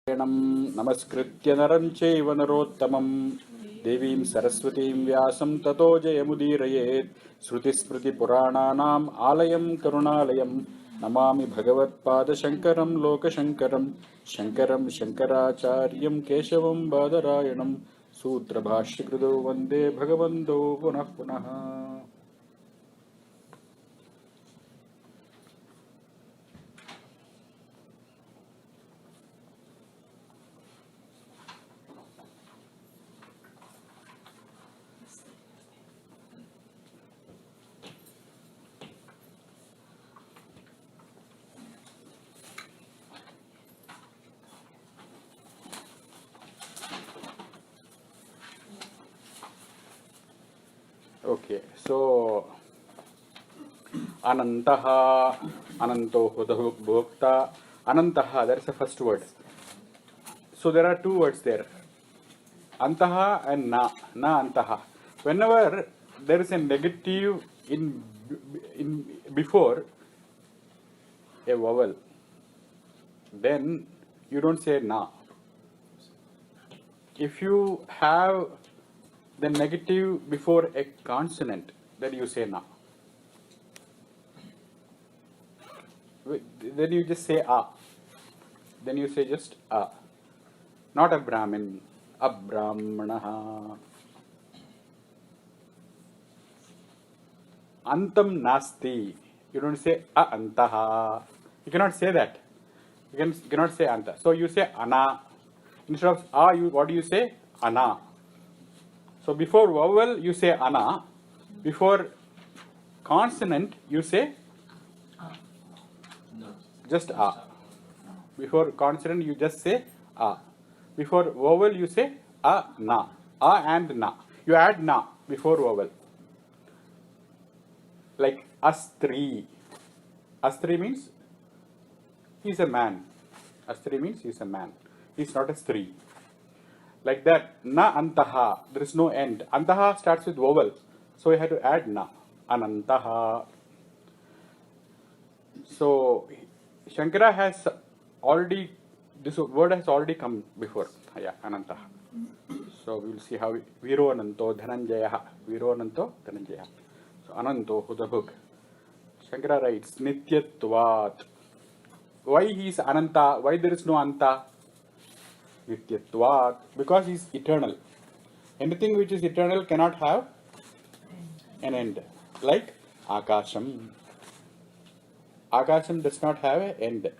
नमस्कृत्य नरं चैव नरोत्तमं देवीं सरस्वतीं व्यासं ततो जयमुदीरयेत्। श्रुतिस्मृतिपुराणानाम् आलयं करुणालयं नमामि भगवत्पादशङ्करं लोकशङ्करं। शङ्करं शङ्कराचार्यं केशवं बादरायणं सूत्रभाष्यकृतो वन्दे भगवन्तो पुनः पुनः। Okay, so Anantaha, Ananto Bhokta, Anantaha, that is the first word. So there are two words there, Antaha and Na Antaha. Whenever there is a negative in before a vowel, then you don't say Na. If you have the negative before a consonant, then you say Na. Then you just say A. Then you say just A. Not a Brahmin, a Brahmanaha. Antam Nasti. You don't say A Antaha. You cannot say that. You cannot say Anta. So you say Ana. Instead of A, what do you say? Ana. So before vowel, you say Ana. Before consonant, you say just A. Before consonant, you just say A. Before vowel, you say A, Na. A and Na. You add Na before vowel. Like Astri. Astri means he is a man. Astri means he is a man. He is not a Stri. Like that, Na Antaha. There is no end. Antaha starts with vowel. So you have to add Na. Anantaha. So Shankara has already, this word has already come before. Yeah, Anantaha. So we will see how Viro Ananto Dhananjaya. Viro Ananto Dhananjaya. So Ananto Hudahuk. Shankara writes Nityatvat. Why he is Ananta? Why there is no Anta? Nityatvat. Because he is eternal. Anything which is eternal cannot have an end. Like Akasham. Akasham does not have an end.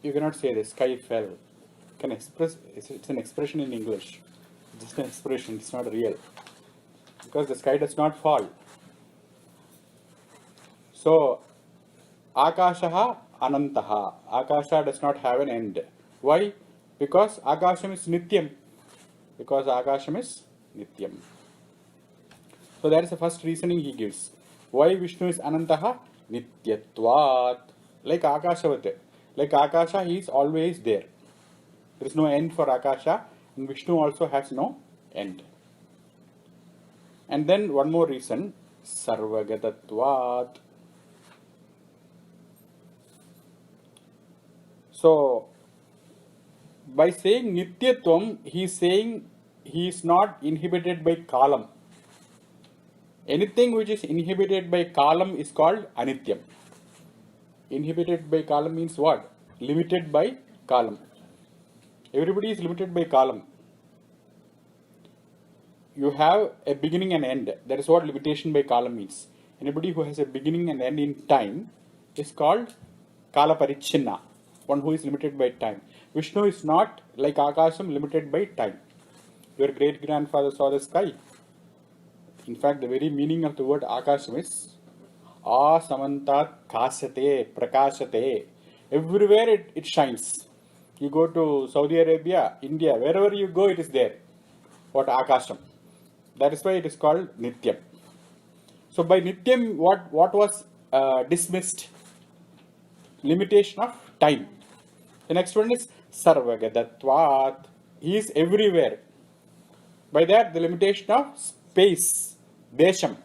You cannot say the sky fell. Can express, it's an expression in English. It's just an expression, it's not real. Because the sky does not fall. So, Akashaha Anantaha. Akasha does not have an end. Why? Because Akasham is Nityam. Because Akasham is Nityam. So that is the first reasoning he gives. Why Vishnu is Anantaha? Nityatvat. Like Akashavate. Like Akasha, he is always there. There is no end for Akasha, and Vishnu also has no end. And then one more reason, Sarvagatatvat. So, by saying Nityatvam, he is saying he is not inhibited by kalam. Anything which is inhibited by kalam is called Anityam. Inhibited by kalam means what? Limited by kalam. Everybody is limited by kalam. You have a beginning and end. That is what limitation by kalam means. Anybody who has a beginning and end in time is called kala parichinna, one who is limited by time. Vishnu is not like Akasham, limited by time. Your great grandfather saw the sky. In fact, the very meaning of the word Akasham is Asamantat Kasate, Prakashate. Everywhere it shines. You go to Saudi Arabia, India, wherever you go, it is there. What Akasham. That is why it is called Nityam. So by Nityam, what was dismissed? Limitation of time. The next one is Sarvagadatvat. He is everywhere. By that, the limitation of space, Desham.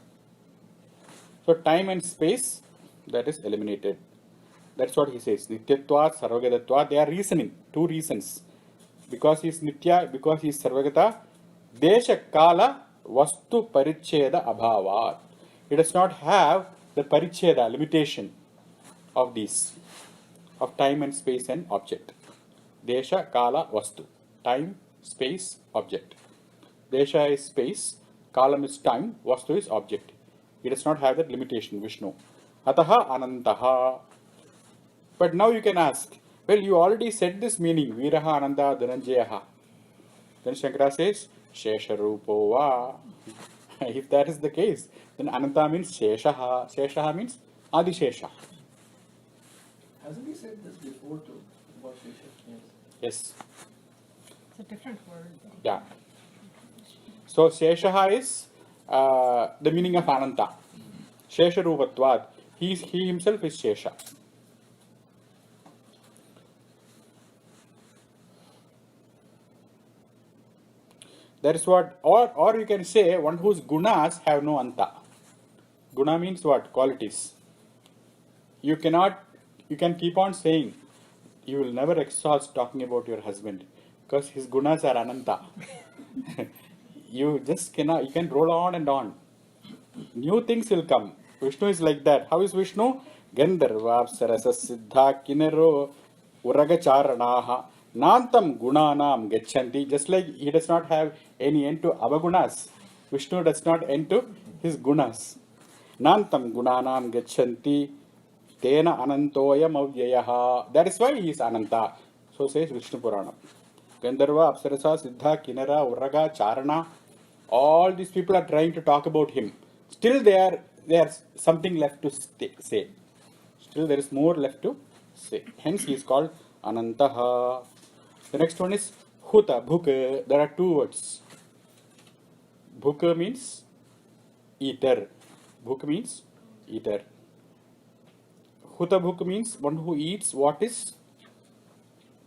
So time and space, that is eliminated. That's what he says. Nityatvat, Sarvagatatvat. They are reasoning. Two reasons. Because he is Nitya, because he is Sarvagata. Desha Kala Vastu Paricheda Abhavat. It does not have the Paricheda, limitation of these, of time and space and object. Desha Kala Vastu. Time, space, object. Desha is space, Kalam is time, Vastu is object. It does not have that limitation, Vishnu. Ataha Anantaha. But now you can ask, well, you already said this meaning, Viraha Ananda Dhananjayaha. Then Shankara says, Shesharupo va. If that is the case, then Ananta means Sheshaha. Sheshaha means Adishesha. Hasn't he said this before too? What Shesha means? Yes. It's a different word. Yeah. So Sheshaha is the meaning of Ananta. Shesharupatvad. He himself is Shesha. That is what, or you can say one whose gunas have no anta. Guna means what? Qualities. You can keep on saying, you will never exhaust talking about your husband because his gunas are ananta. You just cannot, you can roll on and on. New things will come. Vishnu is like that. How is Vishnu? Gandharva, Sarasa, Siddha, Kinero, Uragacharanaha, Nantam Gunanam Gachanti. Just like he does not have any end to avagunas, Vishnu does not end to his gunas. Nantam Gunanam Gachanti, Tena Anantoyam Avyayaha. That is why he is Ananta. So says Vishnu Purana. Gandharva, Apsarasa, Siddha, Kinera, Uraga, Charana. All these people are trying to talk about him. Still there is something left to say. Still there is more left to say. Hence he is called Anantaha. The next one is Huta, Bhuka. There are two words. Bhuka means eater. Bhuk means eater. Huta Bhuk means one who eats what is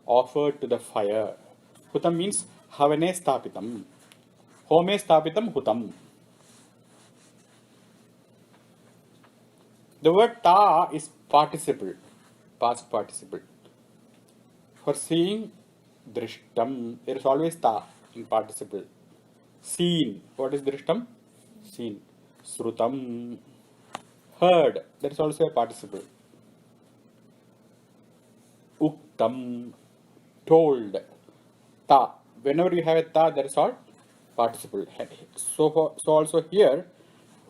offered to the fire. Hutam means Havane Stapitam. Home Stapitam Hutam. The word ta is participle, past participle. For seeing, drishtam, there is always ta in participle. Seen, what is drishtam? Seen. Srutam, heard, that is also a participle. Uktam, told. Ta, whenever you have a ta, that is all participle. So also here,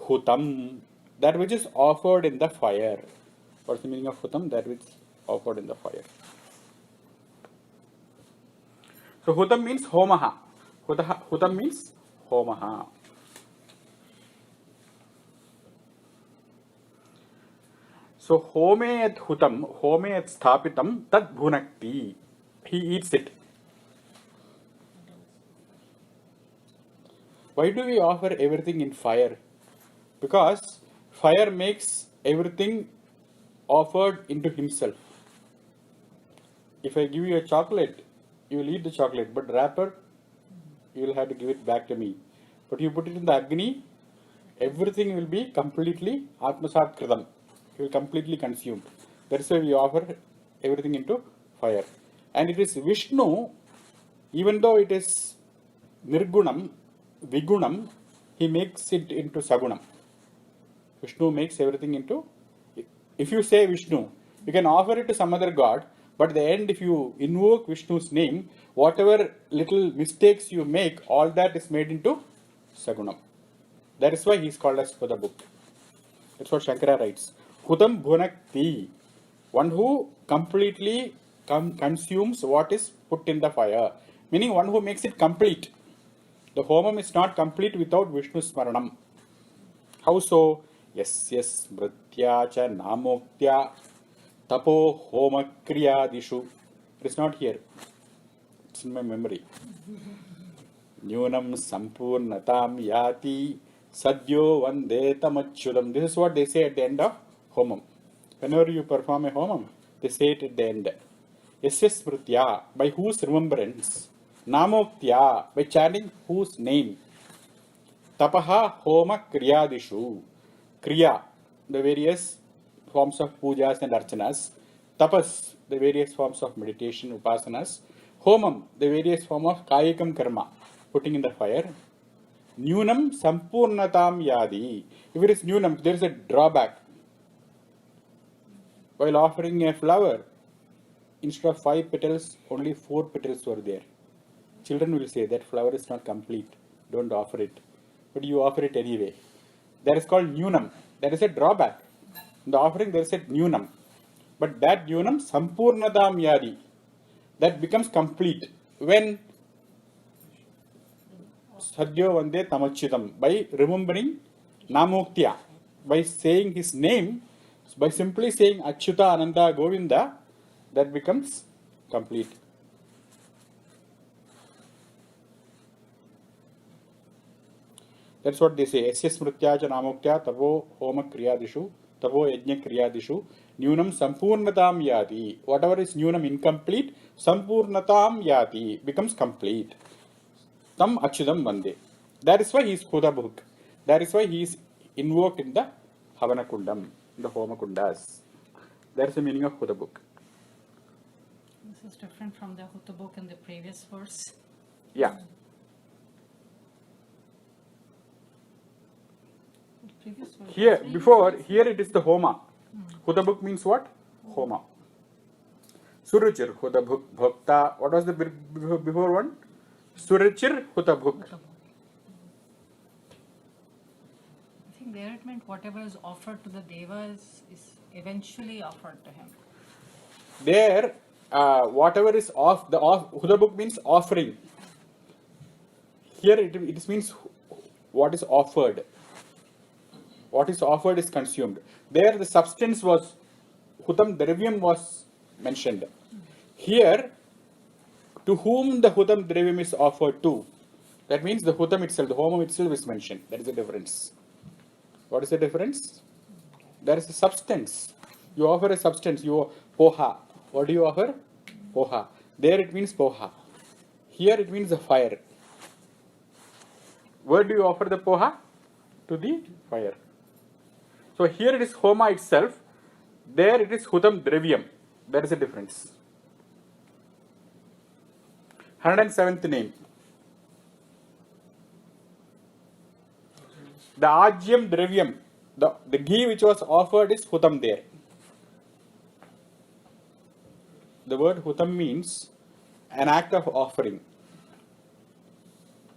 hutam, that which is offered in the fire. What's the meaning of hutam? That which is offered in the fire. So hutam means homaha. Hutam means homaha. So home et hutam, home et sthapitam, tad bhunakti. He eats it. Why do we offer everything in fire? Because fire makes everything offered into himself. If I give you a chocolate, you will eat the chocolate, but wrapper, you will have to give it back to me. But you put it in the Agni, everything will be completely Atmasat Kridam. It will completely consumed. That's why we offer everything into fire. And it is Vishnu, even though it is Nirgunam, Vigunam, he makes it into Sagunam. Vishnu makes everything into. If you say Vishnu, you can offer it to some other god, but at the end, if you invoke Vishnu's name, whatever little mistakes you make, all that is made into Sagunam. That is why he is called as Huta Bhuk. That's what Shankara writes. Hudam Bhunakti, one who completely consumes what is put in the fire, meaning one who makes it complete. The homam is not complete without Vishnu Smaranam. How so? Yes, Mritya cha namoktya tapo homa kriyadishu. It is not here. It's in my memory. Nyunam sampurnatam yati sadyo vande tamachyudam. This is what they say at the end of homam. Whenever you perform a homam, they say it at the end. Yasya smritya, by whose remembrance. Namoktya, by chanting whose name. Tapaha homa kriyadishu. Kriya, the various forms of pujas and archanas. Tapas, the various forms of meditation, upasanas. Homam, the various form of kayikam karma, putting in the fire. Nyunam sampurnatam yadi. If it is nyunam, there is a drawback. While offering a flower, instead of 5 petals, only 4 petals were there. Children will say that flower is not complete, don't offer it. But you offer it anyway. That is called nyunam. That is a drawback. In the offering there is a nyunam. But that nyunam sampurnatam yadi. That becomes complete when Sadhyo Vande Tamachyutam, by remembering Namoktya, by saying his name, by simply saying Achyuta Ananda Govinda, that becomes complete. That's what they say. Esya smritya cha namoktya tavo homa kriyadishu, tavo yajna kriyadishu, nyunam sampurnatam yati. Whatever is nyunam incomplete, sampurnatam yati becomes complete. Tam achyudam vande. That is why he is Hudabhuk. That is why he is invoked in the Havana Kundam, in the Homa Kundas. That is the meaning of Hudabhuk. This is different from the Huttabuk in the previous verse. Yeah. The previous verse. Here, before, here it is the Homa. Hudabhuk means what? Homa. Suruchir Hudabhuk Bhakta. What was the before one? Suruchir Hudabhuk. I think there it meant whatever is offered to the deva is eventually offered to him. There, whatever is off, Hudabhuk means offering. Here it means what is offered. What is offered is consumed. There the substance was, Hudam Dravyam was mentioned. Here, to whom the Hudam Dravyam is offered to. That means the Hudam itself, the Homam itself is mentioned. That is the difference. What is the difference? There is a substance. You offer a substance, you poha. What do you offer? Poha. There it means poha. Here it means the fire. Where do you offer the poha? To the fire. So here it is Homa itself. There it is Hudam Dravyam. There is a difference. 107th name. The Ajyam Dravyam, the ghee which was offered is Hutam there. The word Hutam means an act of offering.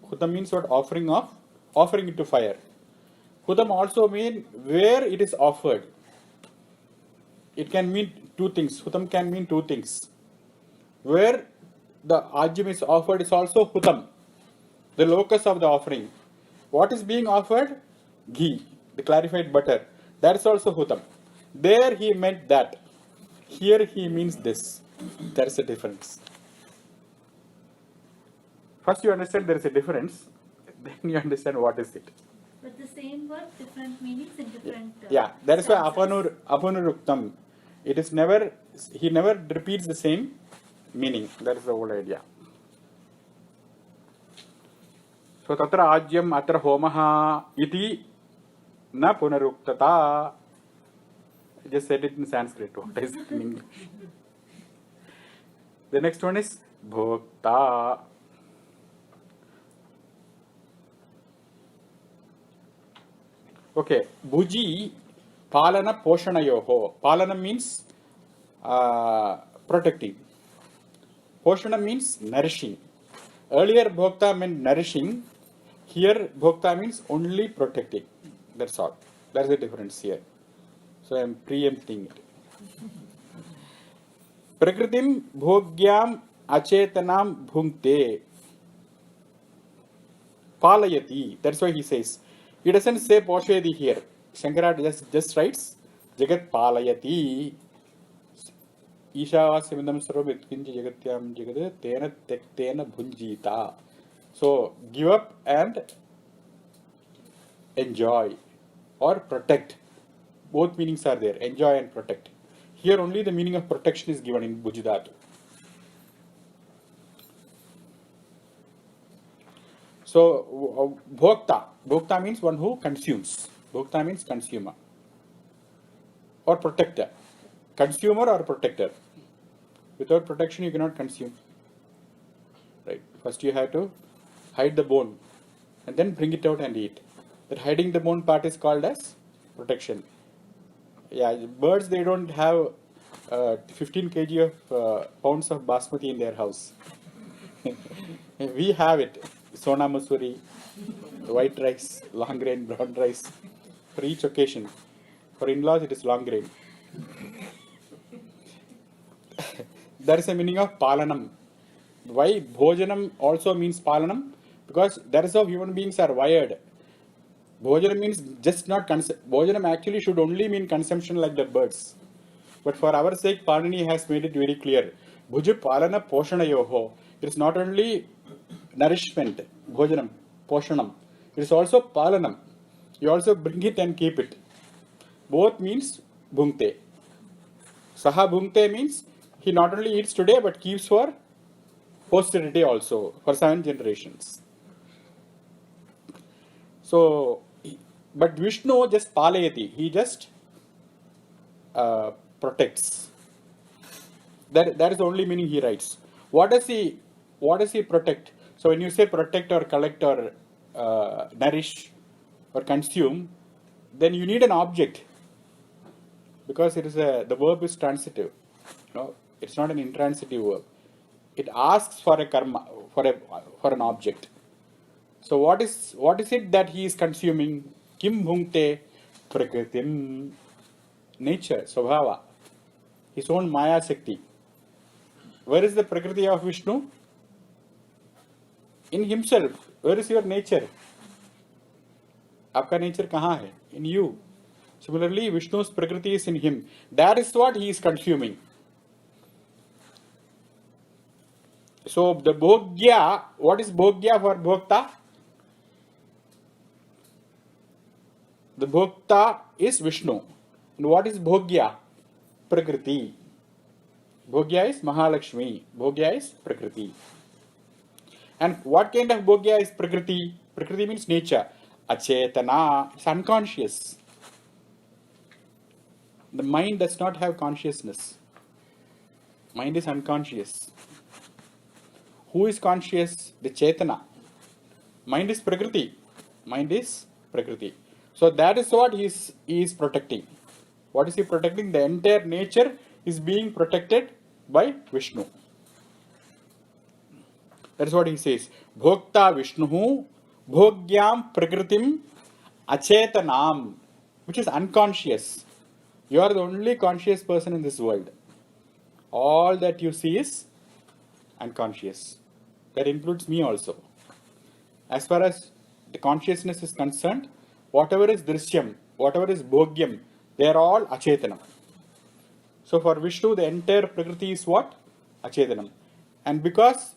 Hutam means what? Offering it to fire. Hutam also mean where it is offered. It can mean two things. Hutam can mean two things. Where the Ajyam is offered is also Hutam, the locus of the offering. What is being offered? Ghee, the clarified butter. That is also Hutam. There he meant that. Here he means this. There is a difference. First you understand there is a difference, then you understand what is it. But the same word, different meanings in different. Yeah, that is why stanzas. Apanuruktam. It is never, he never repeats the same meaning. That is the whole idea. So tatra ajyam atra homaha iti na punaruktata. I just said it in Sanskrit. What is it in English? The next one is bhokta. Okay, bhuji palana poshanayoho. Palana means protecting. Poshana means nourishing. Earlier bhokta meant nourishing. Here bhokta means only protecting. That's all. That's the difference here. So I am preempting it. Prakritim bhogyam achetanam bhunkte. Palayati. That's why he says. He doesn't say Poshayati here. Shankara just writes Jagat Palayati. Ishavasimidam sarvam yatkinchi jagatyam jagad tena tektena bhunjita. So give up and enjoy or protect. Both meanings are there. Enjoy and protect. Here only the meaning of protection is given in Bhujidhatu. So bhokta. Bhokta means one who consumes. Bhokta means consumer or protector. consumer or protector. Without protection, you cannot consume. Right? First, you have to hide the bone and then bring it out and eat. That hiding the bone part is called as protection. Yeah, birds, they don't have 15 kg of pounds of basmati in their house. We have it. Sona Masuri, white rice, long grain, brown rice, for each occasion. For in-laws, it is long grain. There is a meaning of palanam. Why bhojanam also means palanam? Because that is how human beings are wired. Bhojanam means just not Bhojanam actually should only mean consumption like the birds. But for our sake, Panini has made it very clear. Bhuju palana poshana yoho. It is not only nourishment, bhojanam, poshanam. It is also palanam. You also bring it and keep it. Both means bhunkte. Saha bhunkte means he not only eats today but keeps for posterity also, for 7 generations. So, but Vishnu just palayati, he just protects. That is the only meaning he writes. What does he protect? So when you say protect or collect or nourish or consume, then you need an object, because it is the verb is transitive. No, it's not an intransitive verb. It asks for a karma, for an object. So what is it that he is consuming? Kim bhunkte prakritim, nature, svabhava, his own maya shakti. Where is the prakriti of Vishnu? In himself. Where is your nature? आपका nature कहाँ है? In you. Similarly, Vishnu's prakriti is in him. That is what he is consuming. So the bhogya, what is bhogya for bhokta? The bhokta is Vishnu. And what is bhogya? Prakriti. Bhogya is Mahalakshmi. Bhogya is Prakriti. And what kind of bhogya is Prakriti? Prakriti means nature. Achetana, it's unconscious. The mind does not have consciousness. Mind is unconscious. Who is conscious? The Chetana. Mind is Prakriti. Mind is Prakriti. So that is what he is protecting. What is he protecting? The entire nature is being protected by Vishnu. That is what he says. Bhokta Vishnu, bhogyam prakritim achetanam, which is unconscious. You are the only conscious person in this world. All that you see is unconscious. That includes me also. As far as the consciousness is concerned, whatever is drishyam, whatever is bhogyam, they are all achetanam. So for Vishnu, the entire prakriti is what? Achetanam. And because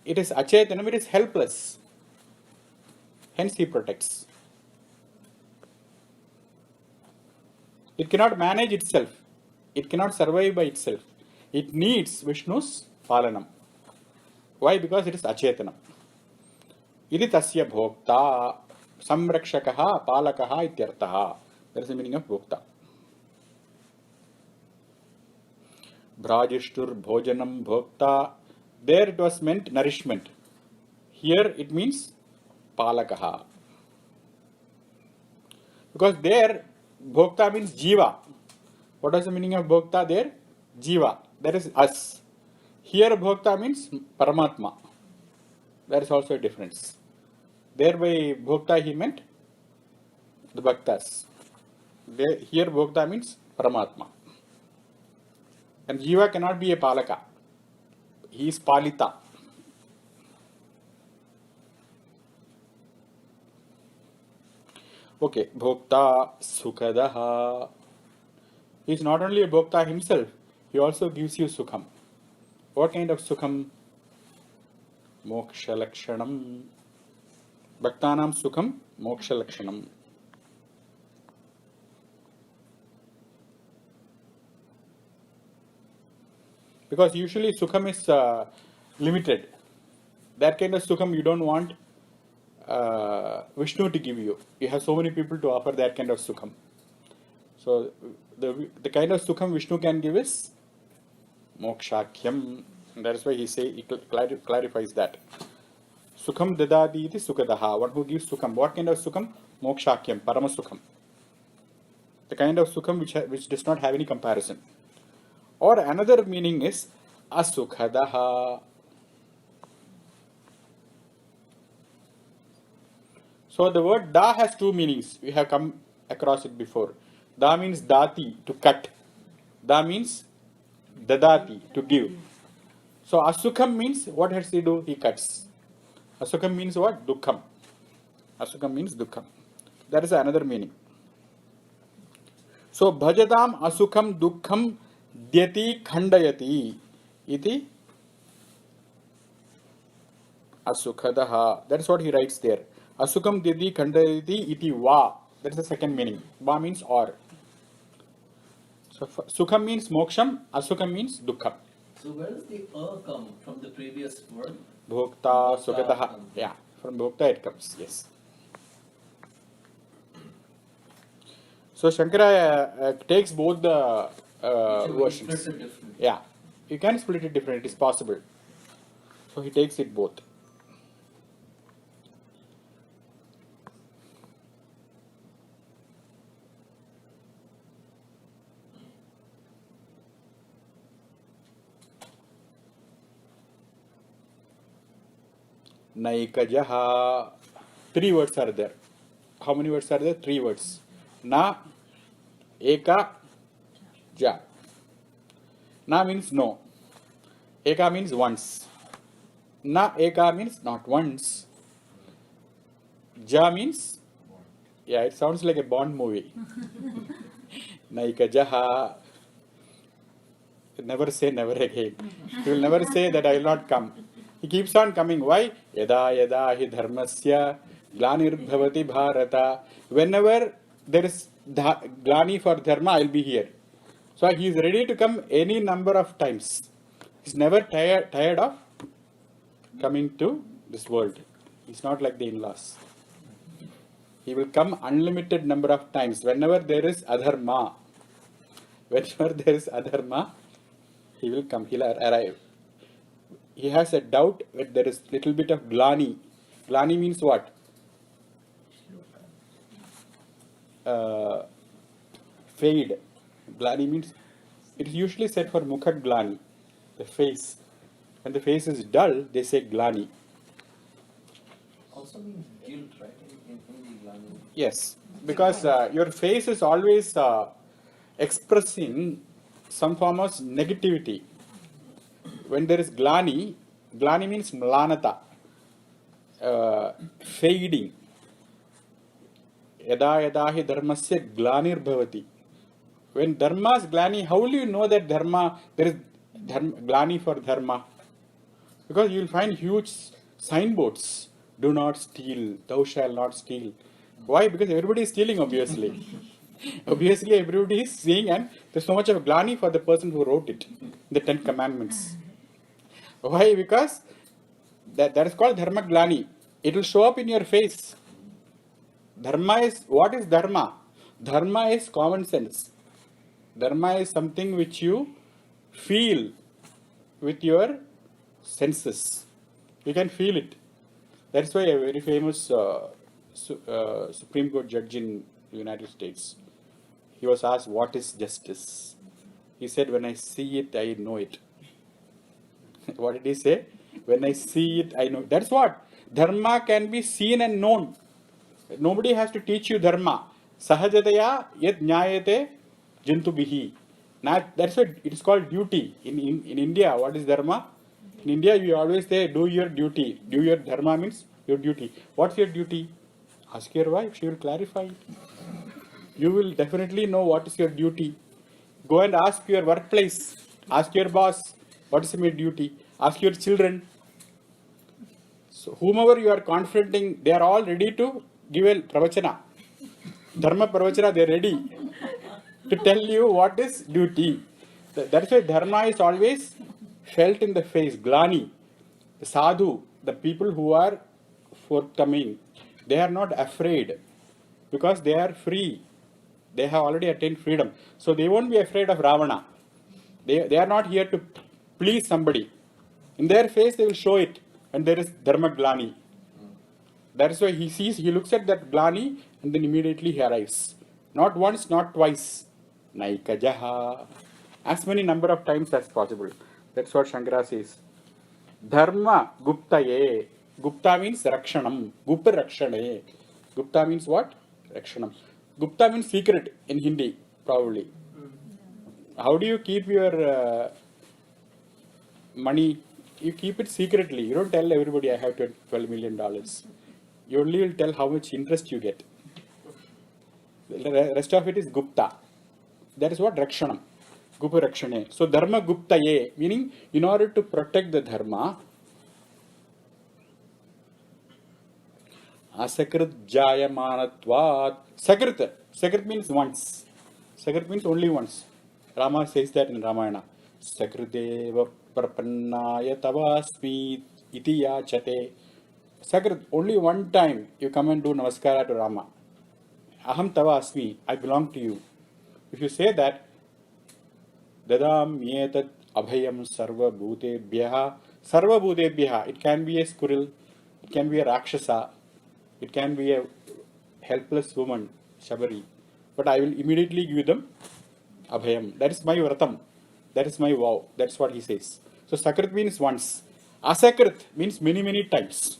it is achetanam, it is helpless. Hence he protects. It cannot manage itself. It cannot survive by itself. It needs Vishnu's palanam. Why? Because it is achetanam. Iti tasya bhokta samrakshakaha palakaha ityartaha. That is the meaning of bhokta. Brajishtur bhojanam bhokta. There it was meant nourishment. Here it means palakaha. Because there bhokta means jiva. What is the meaning of bhokta there? Jiva. That is us. Here bhokta means Paramatma. There is also a difference. There by bhokta he meant the bhaktas. Here bhokta means Paramatma. And jiva cannot be a palaka. He is palita. Okay, bhokta sukhadaha. He is not only a bhokta himself, he also gives you sukham. What kind of sukham? Moksha lakshanam. Bhaktanam sukham, moksha lakshanam. Because usually sukham is limited. That kind of sukham you don't want Vishnu to give you. You have so many people to offer that kind of sukham. So the kind of sukham Vishnu can give is mokshakyam. That's why he clarifies that. Sukham dadati iti sukadaha. One who gives sukham. What kind of sukham? Mokshakyam, parama sukham. The kind of sukham which does not have any comparison. Or another meaning is asukhadaha. So the word da has two meanings. We have come across it before. Da means dati, to cut. Da means dadati, to give. So asukham means, what does he do? He cuts. Asukham means what? Dukkham. Asukham means dukkham. That is another meaning. So bhajatam asukham dukkham dyati khandayati iti asukhadaha. That is what he writes there. Asukham dyati khandayati iti va. That is the second meaning. Va means or. So sukham means moksham, asukham means dukkham. So where does the come from the previous word? Bhokta, sukataha. Yeah, from bhokta it comes, yes. So Shankara takes both the versions. Split it differently. Yeah, you can split it different, it is possible. So he takes it both. Naikajaha. 3 words are there. How many words are there? 3 words. Na, eka, ja. Na means no. Eka means once. Na eka means not once. Ja means, yeah, it sounds like a Bond movie. Naikajaha. Never say never again. He will never say that I will not come. He keeps on coming. Why? Yada yada hi dharmasya glanirbhavati bharata. Whenever there is glani for dharma, I will be here. So he is ready to come any number of times. He is never tired of coming to this world. He is not like the in-laws. He will come unlimited number of times. Whenever there is adharma, he will come. He will arrive. He has a doubt that there is little bit of glani. Glani means what? Fade. Glani means, it is usually said for mukha glani, the face. When the face is dull, they say glani. Also means guilt, right? In the glani. Yes, because your face is always expressing some form of negativity. When there is glani, glani means mlanata, fading. Yada yada hi dharmasya glanir bhavati. When dharma is glani, how will you know that there is glani for dharma? Because you will find huge signboards. Do not steal, thou shalt not steal. Why? Because everybody is stealing, obviously. Obviously, everybody is seeing, and there's so much of glani for the person who wrote it, the 10 Commandments. Why? Because that is called dharma glani. It will show up in your face. What is dharma? Dharma is common sense. Dharma is something which you feel with your senses. You can feel it. That's why a very famous Supreme Court judge in the United States, he was asked, what is justice? He said, when I see it, I know it. What did he say? When I see it, I know. That's what. Dharma can be seen and known. Nobody has to teach you dharma. Sahajataya yat nyayate jintu bihi. That's why it is called duty. In India, what is dharma? In India, you always say, do your duty. Do your dharma means your duty. What's your duty? Ask your wife, she will clarify it. You will definitely know what is your duty. Go and ask your workplace. Ask your boss, what is my duty? Ask your children. So whomever you are confronting, they are all ready to give a pravachana. Dharma pravachana, they are ready to tell you what is duty. That's why dharma is always felt in the face. Glani, the sadhu, the people who are forthcoming, they are not afraid because they are free. They have already attained freedom. So they won't be afraid of Ravana. They are not here to please somebody. In their face, they will show it when there is Dharma Glani. That is why he looks at that Glani and then immediately he arrives. Not once, not twice. Naikajaha. As many number of times as possible. That's what Shankara says. Dharma Guptaye. Gupta means Rakshanam. Gupta Rakshane. Gupta means what? Rakshanam. Gupta means secret in Hindi, probably. How do you keep your money? You keep it secretly. You don't tell everybody I have $12 million. You only will tell how much interest you get. The rest of it is Gupta. That is what Rakshanam. Gupa Rakshane. So Dharma Guptaye, meaning in order to protect the Dharma, Asakrit Jayamanatvat. Sakrit. Sakrit means once. Sakrit means only once. Rama says that in Ramayana. Sakriteva Prapannaya Tavasmi Iti Yachate. Sakrit, only one time you come and do Namaskara to Rama. Aham Tavasmi, I belong to you. If you say that, Dadam Yetat Abhayam Sarva Bhutebhyaha. Sarva Bhutebhyaha. It can be a squirrel, it can be a Rakshasa, it can be a helpless woman, Shabari. But I will immediately give them Abhayam. That is my Vratam. That is my vow. That's what he says. So Sakrit means once. Asakrit means many, many times.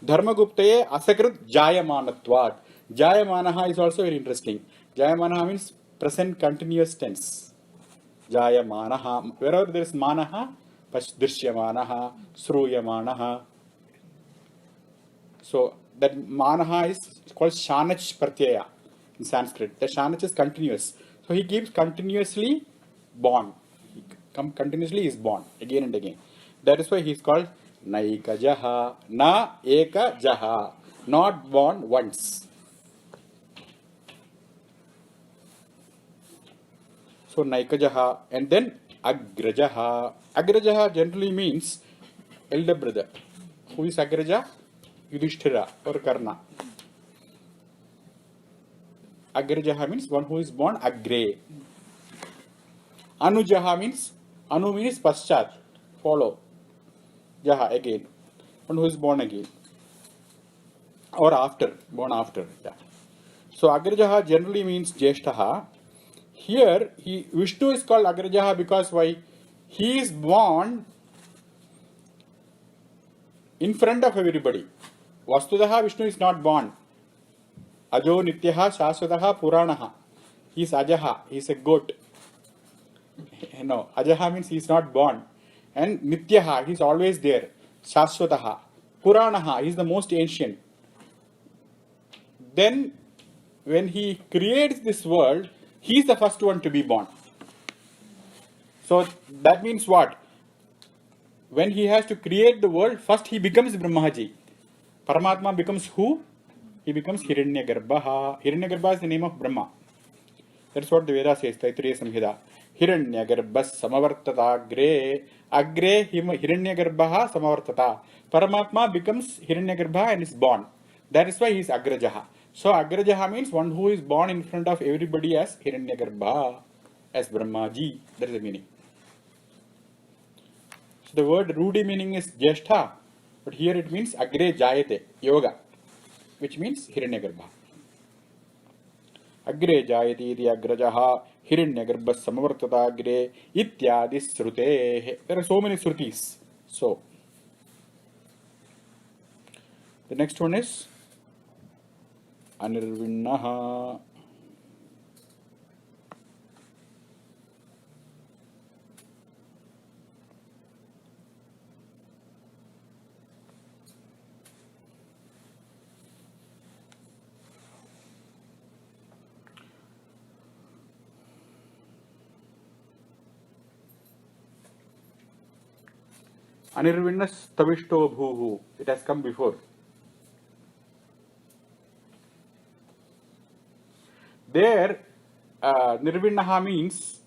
Dharma Guptaye Asakrit Jayamanatvat. Jayamanaha is also very interesting. Jayamanaha means present continuous tense. Jayamanaha. Wherever there is manaha, Drishyamanaha, Sruyamanaha. So that manaha is called Shanach Pratyaya in Sanskrit. The Shanach is continuous. So he keeps continuously born. Continuously is born again and again. That is why he is called Naika Jaha. Na Eka Jaha. Not born once. So Naikajaha and then Agrajaha. Agrajaha generally means elder brother. Who is Agraja? Yudhishthira or Karna. Agrajaha means one who is born Agre. Anujaha means Anu means Paschat, follow. Jaha again. One who is born again. Or after, born after. Yeah. So Agrajaha generally means Jeshtaha. Here, Vishnu is called Agrajaha because why? He is born in front of everybody. Vastudaha, Vishnu is not born. Ajo Nityaha Shaswataha Puranaha. He is Ajaha, he is a goat. No, Ajaha means he is not born. And Nityaha, he is always there. Shaswataha. Puranaha, he is the most ancient. Then, when he creates this world, he is the first one to be born. So that means what? When he has to create the world, first he becomes Brahmaji. Paramatma becomes who? He becomes Hiranyagarbha. Hiranyagarbha is the name of Brahma. That's what the Veda says, Taittiriya Samhita. Hiranyagarbha samavartata agre. Agre Hiranyagarbha samavartata. Paramatma becomes Hiranyagarbha and is born. That is why he is Agrajaha. So Agrajaha means one who is born in front of everybody as Hiranyagarbha, as Brahmaji. That is the meaning. So the word Rudi meaning is Jeshtha, but here it means Agre Jayate, Yoga, which means Hiranyagarbha. Agre Jayate iti Agrajaha, Hiranyagarbha samavartata agre, ityadi srute. There are so many srutis. So, the next one is Anirvinnaha. Anirvinnas Tavishto Bhuhu. It has come before. There, Nirvinnaha means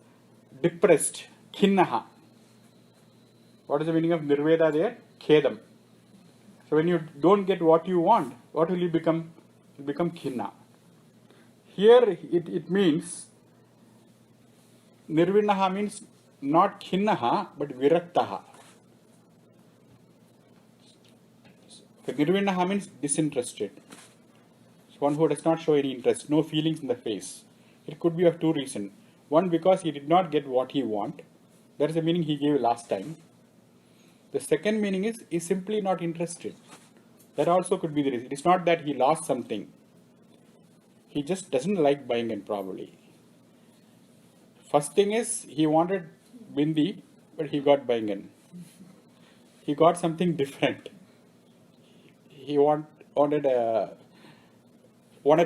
depressed, Khinnaha. What is the meaning of Nirveda there? Khedam. So when you don't get what you want, what will you become? You become Khinna. here it means nirvinaha means not khinnaha but viraktaha. So nirvinaha means disinterested. So one who does not show any interest, no feelings in the face. It could be of two reasons. One, because he did not get what he want. That is the meaning he gave last time. The second meaning is he is simply not interested. That also could be the reason. It's not that he lost something. He just doesn't like Baingan probably. First thing is he wanted Bindi, but he got Baingan. He got something different. He wanted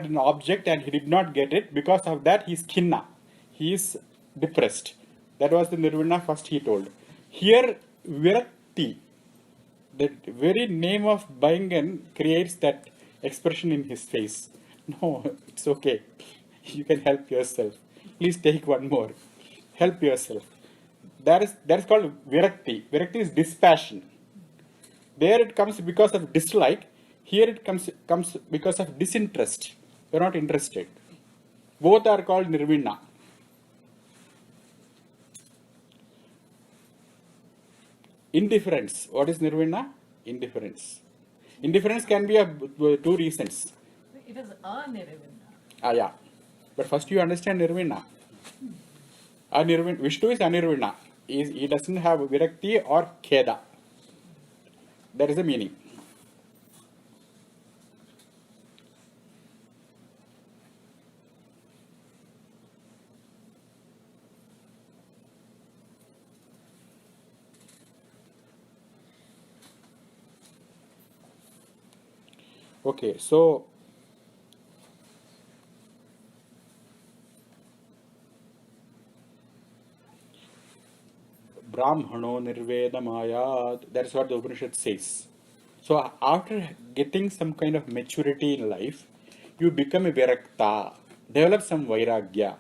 an object and he did not get it. Because of that, he is khinna. He is depressed. That was the nirvana first he told. Here, virakti, the very name of Baingan creates that expression in his face. No, it's okay. You can help yourself. Please take one more. Help yourself. That is called virakti. Virakti is dispassion. There it comes because of dislike. Here it comes because of disinterest. You're not interested. Both are called nirvana. Indifference. What is nirvana? Indifference. Indifference can be of two reasons. It is anirvana. Yeah. But first you understand nirvana. Vishnu is anirvana. He doesn't have virakti or kheda. That is the meaning. Okay, so Brahmano Nirvedamayat, that's what the Upanishad says. So after getting some kind of maturity in life, you become a Virakta, develop some Vairagya.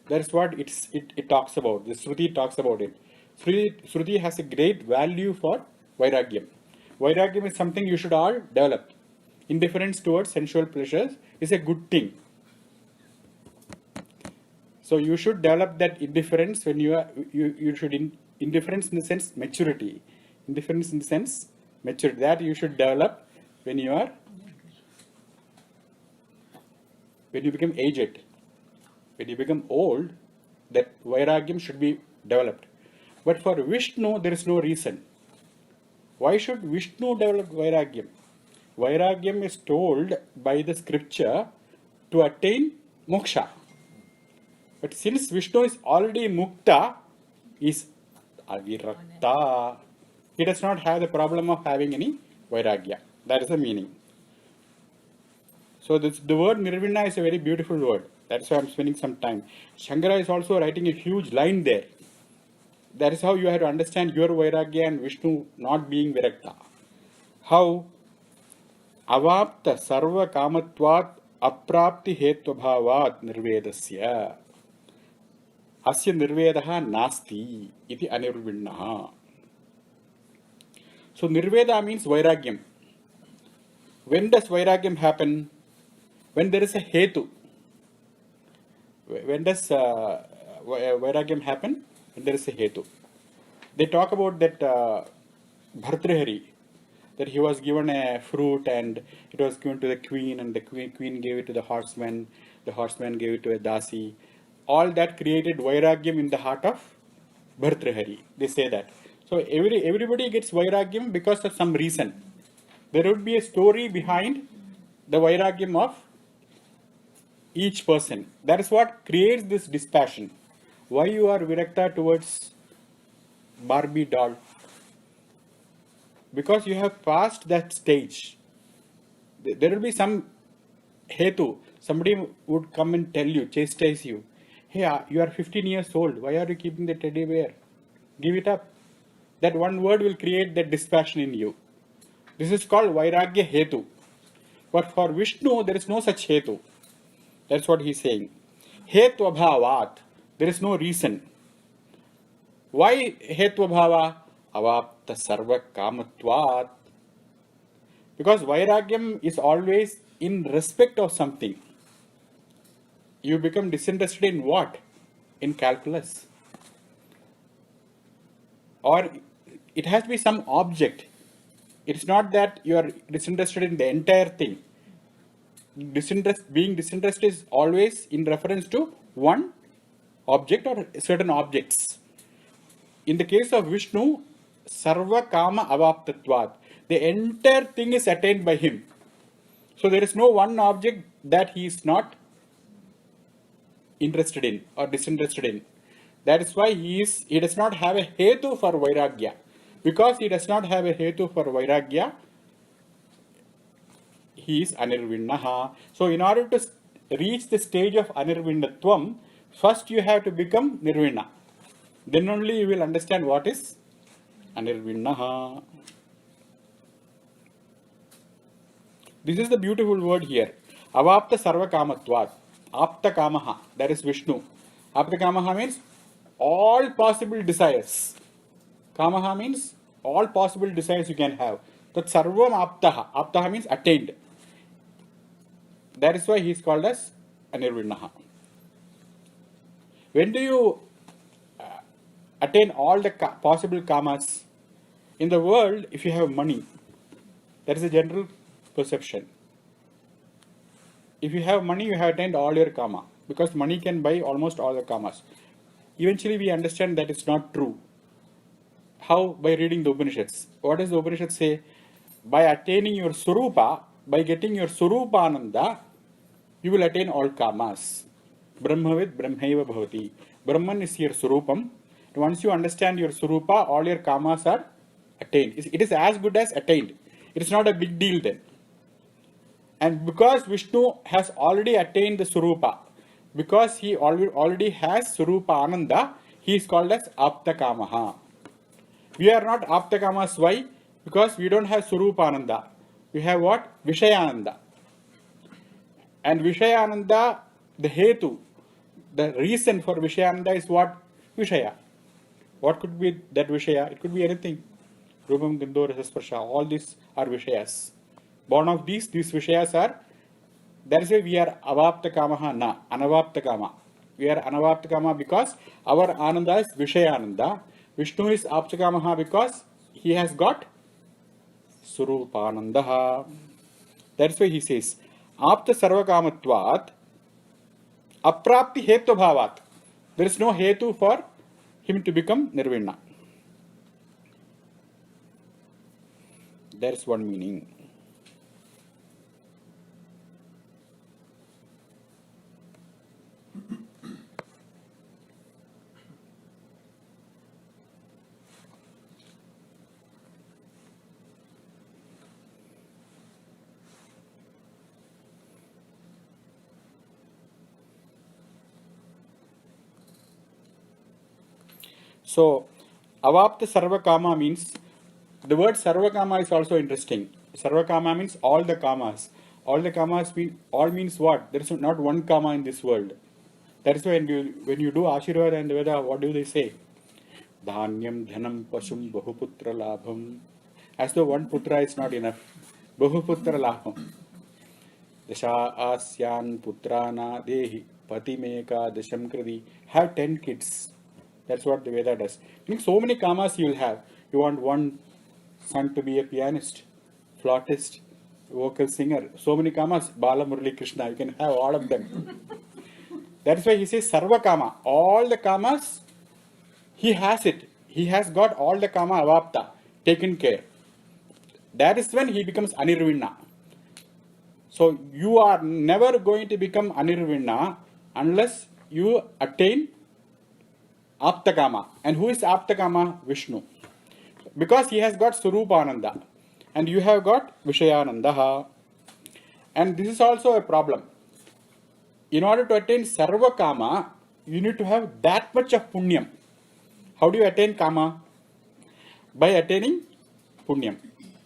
That's what it talks about. The Shruti talks about it. Shruti has a great value for Vairagyam. Vairagyam is something you should all develop. Indifference towards sensual pleasures is a good thing. So you should develop that indifference when you should indifference in the sense maturity. Indifference in the sense maturity. That you should develop when you become aged. When you become old, that Vairagyam should be developed. But for Vishnu, there is no reason. Why should Vishnu develop Vairagyam? Vairagyam is told by the scripture to attain moksha. But since Vishnu is already mukta, is avirakta, he does not have the problem of having any vairagya. That is the meaning. So the word nirvana is a very beautiful word. That's why I'm spending some time. Shankara is also writing a huge line there. That is how you have to understand your vairagya and Vishnu not being virakta. How? Avapta sarva kamatvat aprapti hetvabhavat nirvedasya. Asya nirvedaha nasti iti anirvinnaha. So nirveda means vairagyam. When does vairagyam happen? When there is a hetu. When does vairagyam happen? When there is a hetu. They talk about that Bhartrihari, that he was given a fruit and it was given to the queen and the queen gave it to the horseman gave it to a dasi. All that created vairagyam in the heart of Bhartrihari. They say that. So everybody gets vairagyam because of some reason. There would be a story behind the vairagyam of each person. That is what creates this dispassion. Why you are virakta towards Barbie doll? Because you have passed that stage. There will be some hetu. Somebody would come and tell you, chastise you. Hey, you are 15 years old. Why are you keeping the teddy bear? Give it up. That one word will create that dispassion in you. This is called vairagya hetu. But for Vishnu, there is no such hetu. That's what he's saying. Hetu abhavat. There is no reason. Why hetu abhava? Avapta sarva kamatvat. Because vairagyam is always in respect of something. you become disinterested in what? In calculus. Or it has to be some object. It's not that you are disinterested in the entire thing. Being disinterested is always in reference to one object or certain objects. In the case of Vishnu, Sarva Kama Avaptatvat, the entire thing is attained by him. So there is no one object that he is not interested in or disinterested in. That is why he does not have a hetu for vairagya. Because he does not have a hetu for vairagya, he is anirvinnaha. So in order to reach the stage of anirvinnatvam, first you have to become nirvinna. Then only you will understand what is anirvinnaha. This is the beautiful word here. Avapta sarva kamatvat. Apta kamaha. That is Vishnu. Apta kamaha means all possible desires. Kamaha means all possible desires you can have. That sarvam aptaha. Aptaha means attained. That is why he is called as anirvinnaha. When do you attain all the possible kamas? In the world, if you have money, that is a general perception. If you have money, you have attained all your kama, because money can buy almost all the kamas. Eventually, we understand that it's not true. How? By reading the Upanishads. What does the Upanishad say? By attaining your Surupa, by getting your Surupananda, you will attain all kamas. Brahmavid Brahmaiva Bhavati. Brahman is your Surupam. Once you understand your Surupa, all your kamas are attained. It is as good as attained. It is not a big deal then. And because Vishnu has already attained the Surupa, because he already has Surupa Ananda, he is called as Aptakamaha. We are not Aptakamas. Why? Because we don't have Surupa Ananda. We have what? Vishayananda. And Vishayananda, the Hetu, the reason for Vishayananda is what? Vishaya. What could be that Vishaya? It could be anything. Rupam, Gandho, Rasa, Sparsha. All these are Vishayas. Born of these Vishayas are, that is why we are Avapta Kamaha na, Anavapta Kama. We are Anavapta Kama because our Ananda is Vishayananda. Vishnu is Apta Kamaha because he has got Surupanandaha. That's why he says, Apta Sarvakamatvat, Aprapti Hetu Bhavat. There is no Hetu for him to become Nirvinna. There is one meaning. So, Avapta Sarvakama means, the word Sarvakama is also interesting. Sarvakama means all the kamas. All the kamas means what? There is not one kama in this world. That is why when you do Ashirvad and Veda, what do they say? Dhanyam Dhanam Pashum Bahuputra Labham. As though one putra is not enough. Bahuputra Labham. Dasha Asyan Putrana Dehi Patimeka Dasham Kriti. Have 10 kids. That's what the Veda does. Meaning so many kamas you will have. You want one son to be a pianist, flautist, vocal singer. So many kamas. Bala Murali Krishna. You can have all of them. That's why he says Sarva Kama. All the kamas, he has it. He has got all the kama avapta, taken care. That is when he becomes Anirvinna. So you are never going to become Anirvinna unless you attain Aptakama. And who is Aptakama? Vishnu. Because he has got Surupananda. And you have got Vishayanandaha. And this is also a problem. In order to attain Sarva Kama, you need to have that much of Punyam. How do you attain Kama? By attaining Punyam.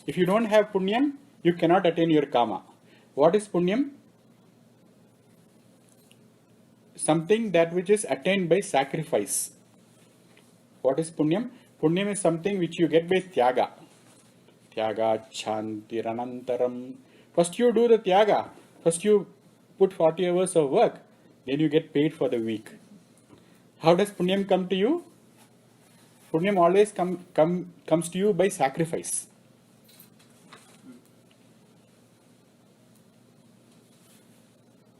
If you don't have Punyam, you cannot attain your Kama. What is Punyam? Something that which is attained by sacrifice. What is Punyam? Punyam is something which you get by Tyaga. Tyaga Chanti Ranantaram. First you do the Tyaga. First you put 40 hours of work. then you get paid for the week. How does punyam come to you? Punyam always comes to you by sacrifice.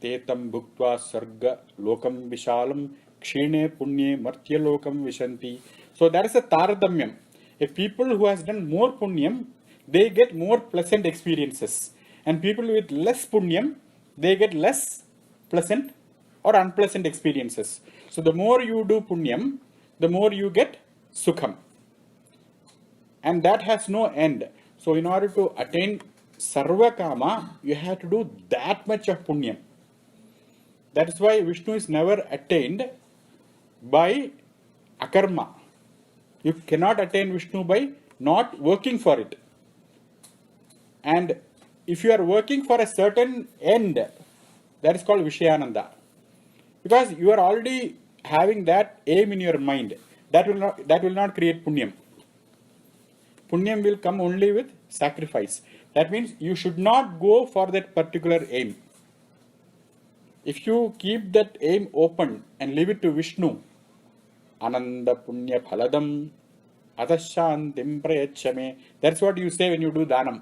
Tetam bhuktva sarga lokam vishalam kshine punye martya lokam vishanti. So that is a taradamyam. A people who has done more punyam, they get more pleasant experiences. And people with less punyam, they get less pleasant or unpleasant experiences. So the more you do punyam, the more you get sukham. And that has no end. So in order to attain sarva kama, you have to do that much of punyam. That is why Vishnu is never attained by akarma. You cannot attain Vishnu by not working for it. And if you are working for a certain end, that is called Vishayananda. Because you are already having that aim in your mind. That will not create punyam. Punyam will come only with sacrifice. That means you should not go for that particular aim. If you keep that aim open and leave it to Vishnu, Ananda Punya Phaladam Atashantim Prayachame. That's what you say when you do Dhanam.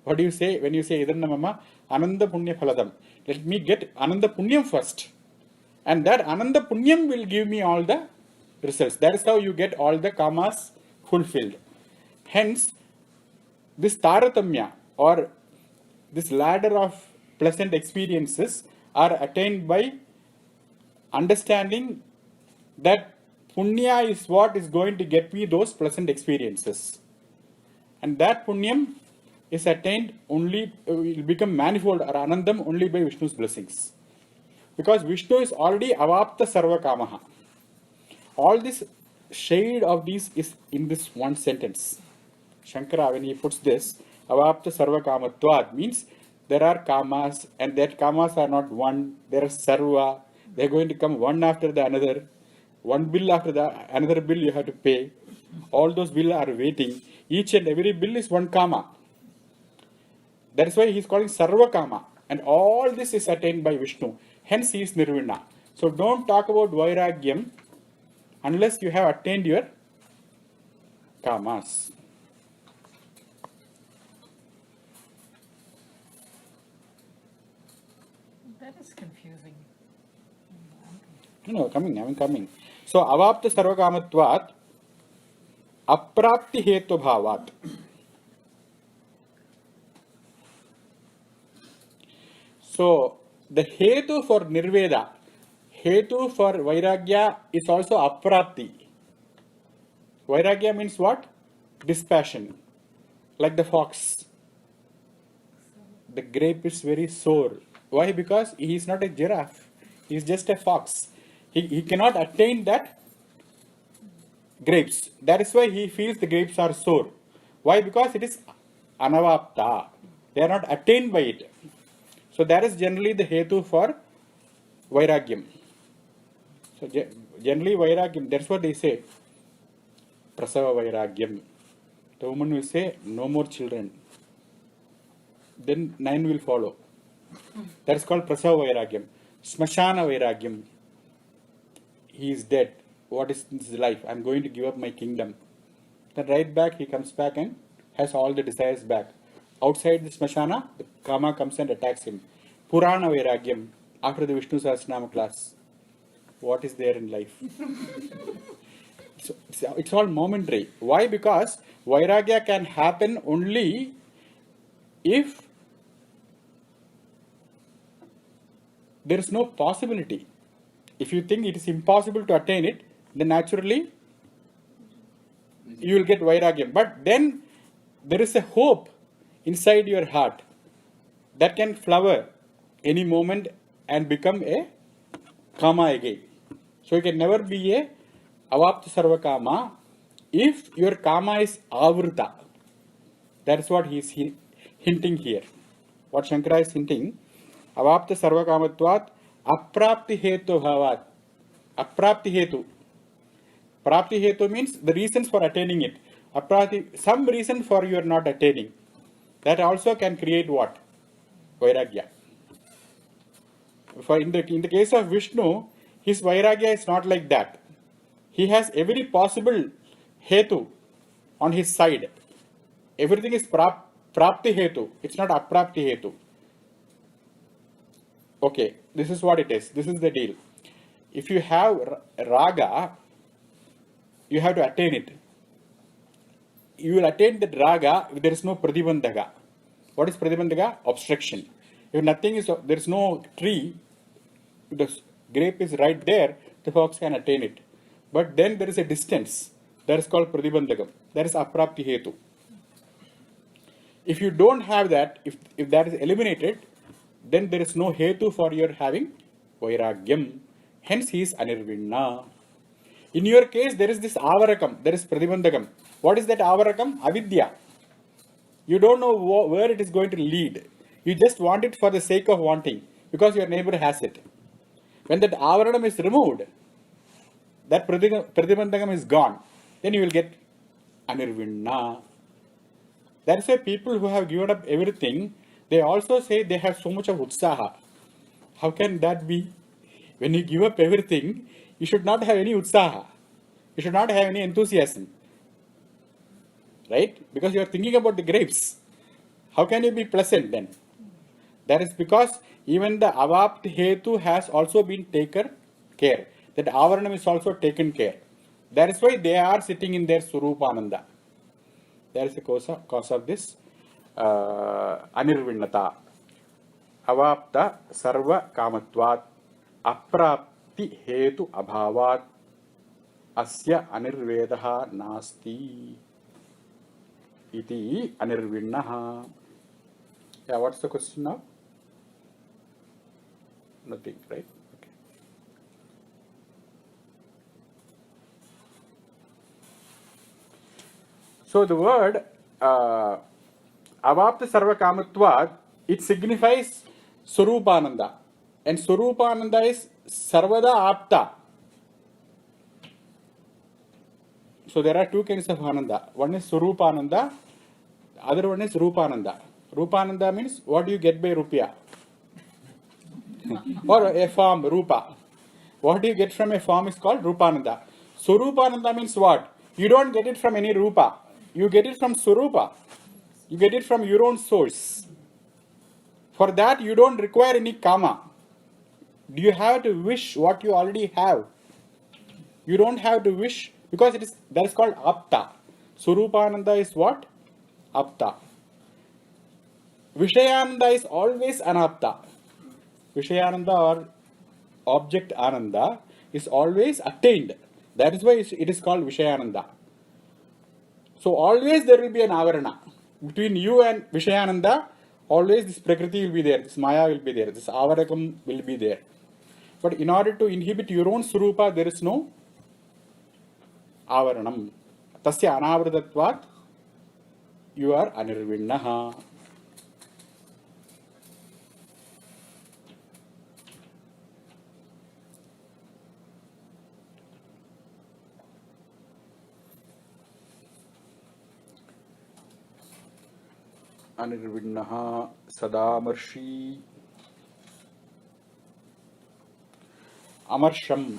What do you say when you say Idanna Mama? Ananda Punya Phaladam. Let me get Ananda Punyam first. And that Ananda Punyam will give me all the results. That is how you get all the kamas fulfilled. Hence, this Taratamya or this ladder of pleasant experiences are attained by understanding that punya is what is going to get me those pleasant experiences. And that punyam is attained only, will become manifold or anandam only by Vishnu's blessings. Because Vishnu is already avapta sarva kamaha. All this shade of these is in this one sentence. Shankara, when he puts this, avapta sarva kamatvad, means there are kamas, and that kamas are not one, there are sarva, they are going to come one after the another, one bill after the another bill you have to pay. All those bills are waiting. Each and every bill is one kama. That is why he is calling sarva kama. And all this is attained by Vishnu. Hence he is nirvana. So don't talk about vairagyam unless you have attained your kamas. That is confusing. No, I'm coming. So avapta sarvakamatvat aprapti hetu bhavat. So the hetu for nirveda, hetu for vairagya is also aprapti. Vairagya means what? Dispassion. Like the fox. The grape is very sore. Why? Because he is not a giraffe. He is just a fox. He cannot attain that grapes. That is why he feels the grapes are sore. Why? Because it is anavapta. They are not attained by it. So that is generally the hetu for vairagyam. So generally vairagyam, that's what they say. Prasava vairagyam. The woman will say, no more children. Then 9 will follow. That is called prasava vairagyam. Smashana vairagyam. He is dead. What is his life? I am going to give up my kingdom. Then right back, he comes back and has all the desires back. Outside the smashana, the kama comes and attacks him. Purana vairagyam. After the Vishnu Sahasranama class. What is there in life? So it's all momentary. Why? Because vairagya can happen only if there is no possibility. If you think it is impossible to attain it, then naturally you will get vairagyam. But then there is a hope inside your heart that can flower any moment and become a kama again. So you can never be a avapta sarva kama if your kama is avrita. That is what he is hinting here. What Shankara is hinting, avapta sarva kamatvat aprapti hetu bhavat. Aprapti hetu. Prapti hetu means the reasons for attaining it. Aprapti, some reason for you are not attaining. That also can create what? Vairagya. For in the case of Vishnu, his vairagya is not like that. He has every possible hetu on his side. Everything is prapti hetu. It's not aprapti hetu. Okay, this is what it is. This is the deal. If you have raga, you have to attain it. You will attain that raga if there is no pratibandhaka. What is pratibandhaka? Obstruction. If nothing is, there is no tree, the grape is right there, the fox can attain it. But then there is a distance. That is called pratibandhakam. That is aprapti hetu. If you don't have that, if that is eliminated, then there is no hetu for your having vairagyam. Hence he is anirvinna. In your case, there is this avarakam, there is pratibandhakam. What is that avarakam? Avidya. You don't know where it is going to lead. You just want it for the sake of wanting, because your neighbor has it. When that avaranam is removed, that pratibandhakam is gone, then you will get anirvinna. That's why people who have given up everything, they also say they have so much of utsaha. How can that be? When you give up everything, you should not have any utsaha. You should not have any enthusiasm. Right? Because you are thinking about the grapes. How can you be pleasant then? That is because even the avapt hetu has also been taken care. That avaranam is also taken care. That is why they are sitting in their Surupananda. That is the cause of this anirvinnata. Avapta sarva kamatvat aprapti hetu abhavat asya anirvedaha nasti iti anirvinnaha. Yeah, what's the question now? Nothing, right? Okay. So the word avapta sarva kamatvat, it signifies Surupananda. And Surupananda is sarvada apta. So there are two kinds of ananda. One is Surupananda, the other one is Rupananda. Rupananda means what do you get by rupiah? Or a form, rupa. What do you get from a form is called Rupananda. Surupananda means what? You don't get it from any rupa. You get it from Surupa. You get it from your own source. For that you don't require any kama. Do you have to wish what you already have? You don't have to wish, because that is called apta. Surupananda is what? Apta. Vishayananda is always anapta. Vishayananda or object ananda is always attained. That is why it is called Vishayananda. So always there will be an avarana. Between you and Vishayananda, always this Prakriti will be there, this Maya will be there, this Avarakam will be there. But in order to inhibit your own Surupa, there is no Avaranam. Tasya anavratatvat, you are anirvinnaha. Anirvinnaha sadamarshi. Amarsham.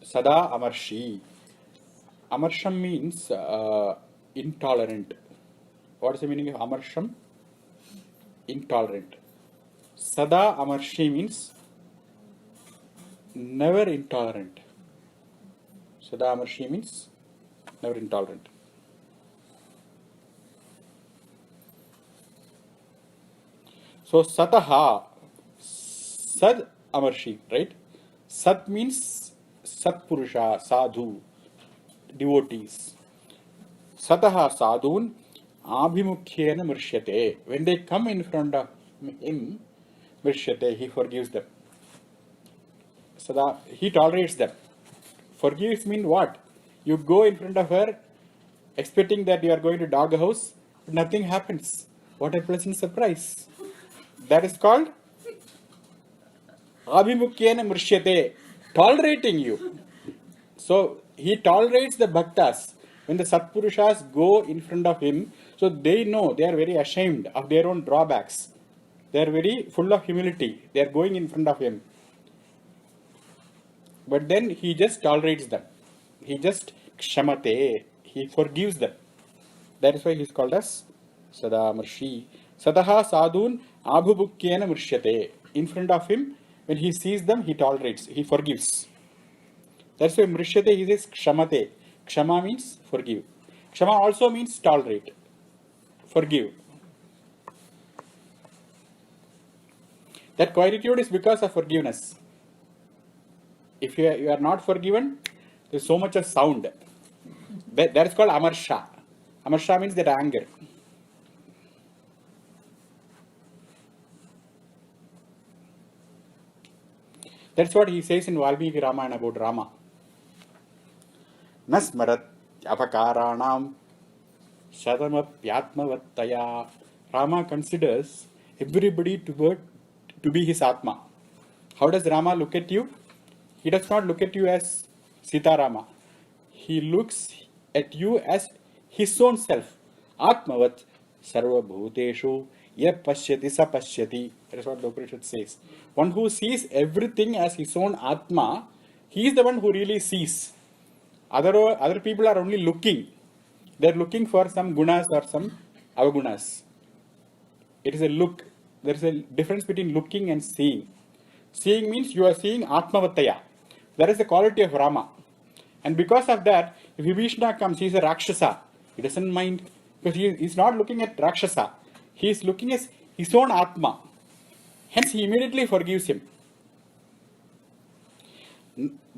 Sada amarshi. Amarsham means intolerant. What is the meaning of amarsham? Intolerant. Sada amarshi means never intolerant. Sada amarshi means never intolerant. So sataha, sad amarshi, right? Sat means satpurusha, sadhu, devotees. Sataha sadhun abhimukhyena mrishyate. When they come in front of him, mrishyate, he forgives them. Sada, he tolerates them. Forgives means what? You go in front of her expecting that you are going to dog a house, but nothing happens. What a pleasant surprise. That is called abhimukyena mrishyate, tolerating you. So he tolerates the bhaktas. When the satpurushas go in front of him, so they know they are very ashamed of their own drawbacks. They are very full of humility. They are going in front of him. but then he just tolerates them. He just kshamate, he forgives them. That is why he is called as Sadamarshi. Sadaha sadhun abhubukyena mrishyate. In front of him, when he sees them, he tolerates, he forgives. That's why mrishyate, he says kshamate. Kshama means forgive. Kshama also means tolerate, forgive. That quietude is because of forgiveness. If you are not forgiven, there is so much of sound. That is called amarsha. Amarsha means that anger. That's what he says in Valmiki Ramayana about Rama. Nasmarat apakaranam shatamapyatmavattaya. Rama considers everybody to be his Atma. How does Rama look at you? He does not look at you as Sita Rama. He looks at you as his own self. Atmavat sarva bhuteshu ya pashyati sa pashyati. That is what the Upanishad says. One who sees everything as his own Atma, he is the one who really sees. Other people are only looking. They are looking for some gunas or some avagunas. It is a look. There is a difference between looking and seeing. Seeing means you are seeing Atmavattaya. That is the quality of Rama. And because of that, if Vibhishana comes, he is a Rakshasa. He doesn't mind, because he is not looking at Rakshasa. He is looking at his own Atma. Hence, he immediately forgives him.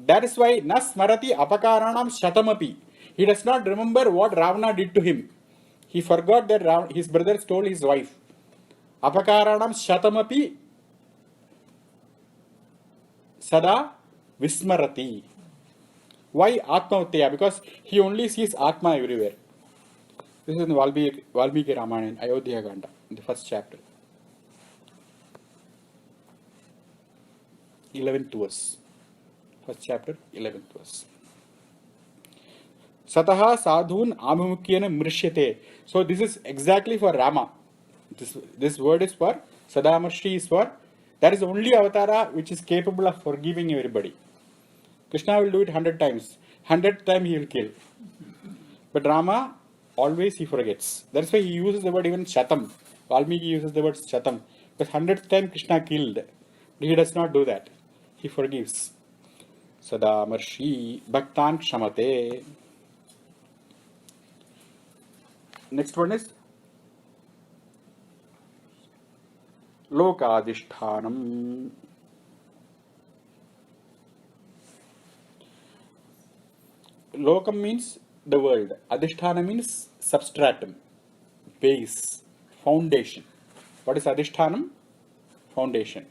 That is why Nasmarati apakaranam shatamapi. He does not remember what Ravana did to him. He forgot that his brother stole his wife. Apakaranam shatamapi sada vismarati. Why Atmavattaya? Because he only sees Atma everywhere. This is in Valmiki Ramayana in Ayodhya Kanda, in the first chapter. 11th verse. First chapter, 11th verse. Sataha sadhun abhimukyena mrishyate. So this is exactly for Rama. This word is for, Sadamarshi is for, that is the only avatara which is capable of forgiving everybody. Krishna will do it 100 times. 100th time he will kill. But Rama, always he forgets. That's why he uses the word even Shatam. Valmiki uses the word Shatam. Because 100th time Krishna killed. But he does not do that. He forgives. Sadamarshi Bhaktan Kshamate. Next one is Lokadishthanam. Lokam means the world. Adhisthana means substratum, base, foundation. What is Adhishthanam? Foundation.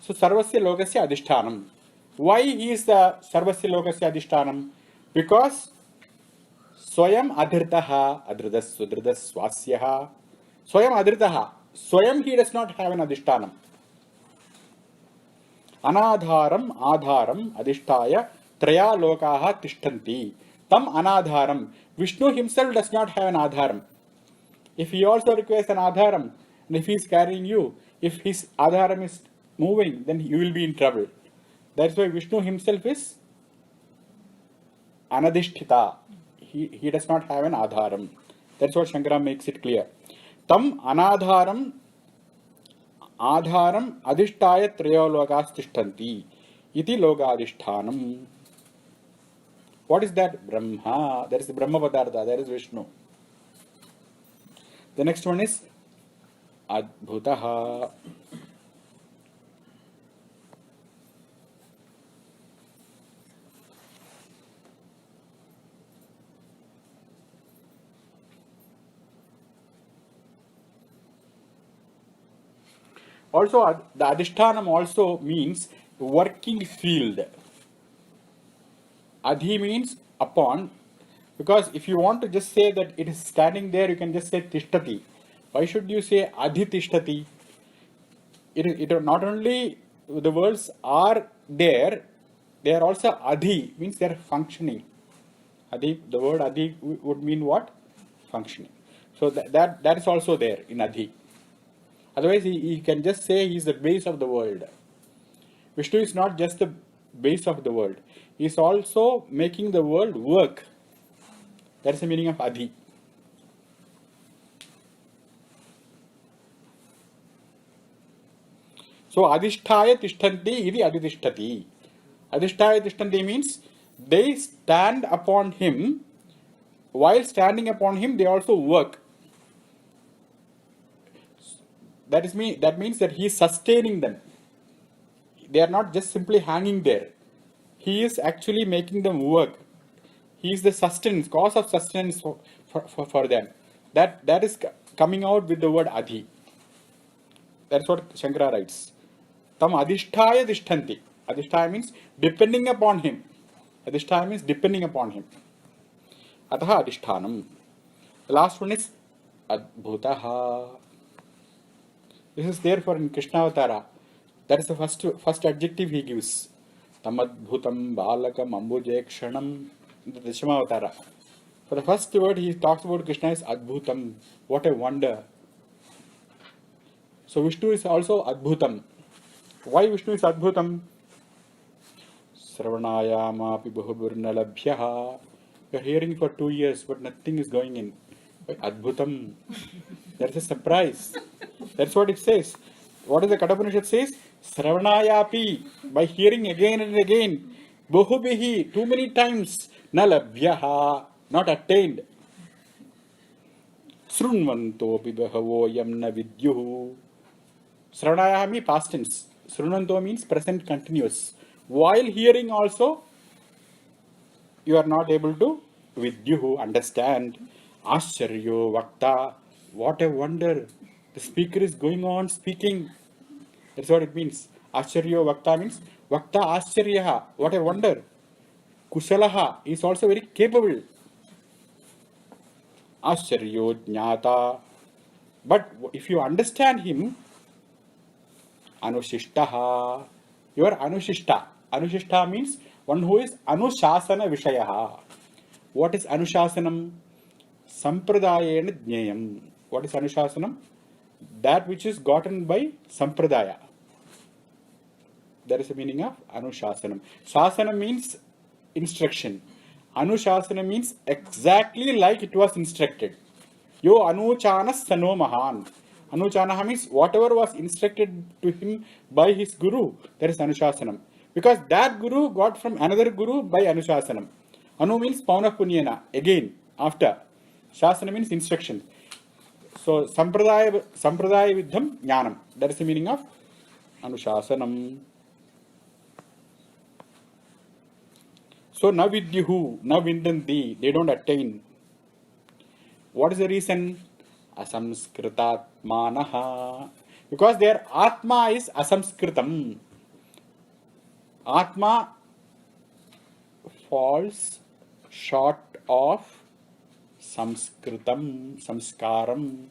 So Sarvasya Lokasya Adhishthanam. Why he is the Sarvasya Lokasya Adhishthanam? Because Swayam Adhritaha Adhridas Sudhridas Swasyaha. Swayam Adhritaha. Swayam he does not have an Adhishthanam. Anadharam Adharam Adhishtaya Traya Lokaha Tishtanti. Tam Anadharam. Vishnu himself does not have an Adharam. If he also requires an Adharam, and if he is carrying you, if his Adharam is moving, then you will be in trouble. That's why Vishnu himself is Anadhisthita. He does not have an Adharam. That's what Shankara makes it clear. Tam Anadharam Adharam Adhishtaya Trayolokas Tishtanti. Iti Logadhishthanam. What is that? Brahma. That is the Brahma Padartha. That is Vishnu. The next one is Adbhutaha. Also, the Adhishthanam also means working field. Adhi means upon, because if you want to just say that it is standing there, you can just say Tishtati. Why should you say Adhi Tishtati? It not only the words are there, they are also Adhi, means they are functioning. Adhi, the word Adhi would mean what? Functioning. So that is also there in Adhi. Otherwise, he can just say he is the base of the world. Vishnu is not just the base of the world. He is also making the world work. That is the meaning of Adi. So adhisthaya tishtanti iti adhitishtati. Adhisthaya tishtanti means they stand upon him. While standing upon him, they also work. That means that he is sustaining them. They are not just simply hanging there. He is actually making them work. He is the sustenance, cause of sustenance for them. That is coming out with the word Adi. That's what Shankara writes. Tam adhisthaya tishtanti. Adhisthaya means depending upon him. Adhisthaya means depending upon him. Ataha adhishthanam. The last one is adbhutaha. This is there for in Krishnavatara. That is the first adjective he gives. Tamadbhutam balakam ambujekshanam. In the Dashamavatara. For the first word he talks about Krishna is adbhutam. What a wonder. So Vishnu is also adbhutam. Why Vishnu is adbhutam? Sravanayamapi bahuburnalabhyaha. You are hearing for 2 years, but nothing is going in. Adbhutam. There is a surprise. That's what it says. What does the Kathopanishad says? Sravanayapi. By hearing again and again. Bahubihi. Too many times. Nalabhyaha. Not attained. Srunvantopi bahavo yamna vidyuhu. Sravanayaha means past tense. Srunvanto means present continuous. While hearing also, you are not able to vidyuhu, understand. Ascharyo vakta. What a wonder. The speaker is going on speaking. That's what it means. Ascharyo vakta means vakta ascharyaha. What a wonder. Kushalaha is also very capable. Ascharyo jnata. But if you understand him, anushishtaha. You are anushishta. Anushishta means one who is anushasana vishayaha. What is anushasanam? Sampradayena jnayam. What is anushasanam? That which is gotten by sampradaya. That is the meaning of anushasanam. Shasana means instruction. Anushasana means exactly like it was instructed. Yo anuchana sano mahan. Anuchanaha means whatever was instructed to him by his guru, that is anushasanam. Because that guru got from another guru by anushasanam. Anu means pauna punyana, again, after. Shasana means instruction. So sampradaya vidham jnanam. That is the meaning of anushasanam. So na vidyuhu, na vindanti, they don't attain. What is the reason? Asamskritatmanaha. Because their atma is asamskritam. Atma falls short of samskritam, samskaram.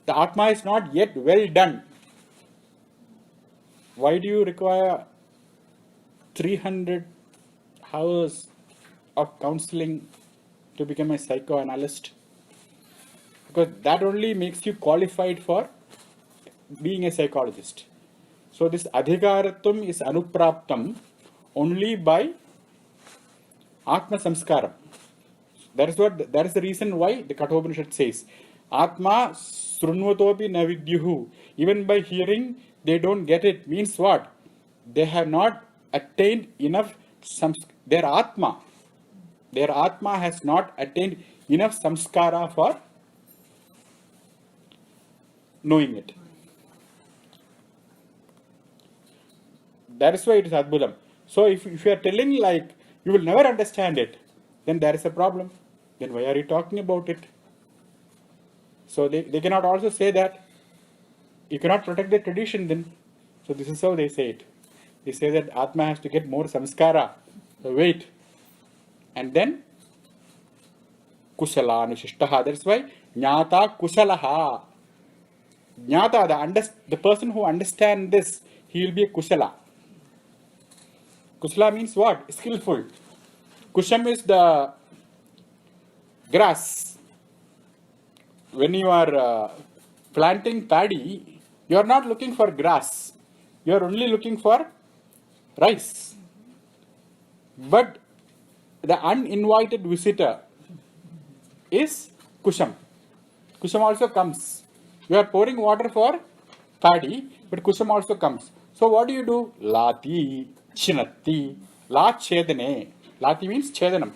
The atma is not yet well done. Why do you require 300 hours of counseling to become a psychoanalyst? Because that only makes you qualified for being a psychologist. So this adhikaratvam is anupraptam only by atma samskaram. That is the reason why the Kathopanishad says atma srunvatopi na vidyuhu. Even by hearing they don't get it. Means what? They have not attained enough their atma has not attained enough samskara for knowing it. That is why it is adbhutam. So if you are telling like you will never understand it, then there is a problem. Then why are you talking about it? So they cannot also say that you cannot protect the tradition then. So this is how they say it. They say that Atma has to get more samskara, the weight. And then kusala anushishtaha. That's why jnata kusalaha. Jnata, the person who understands this, he will be a kusala. Kusala means what? Skillful. Kusham is the grass. When you are planting paddy, you are not looking for grass. You are only looking for rice. But the uninvited visitor is Kusham. Kusham also comes. You are pouring water for paddy, but Kusham also comes. So what do? Lati, Chinatti, La Chedane. Lati means Chedanam.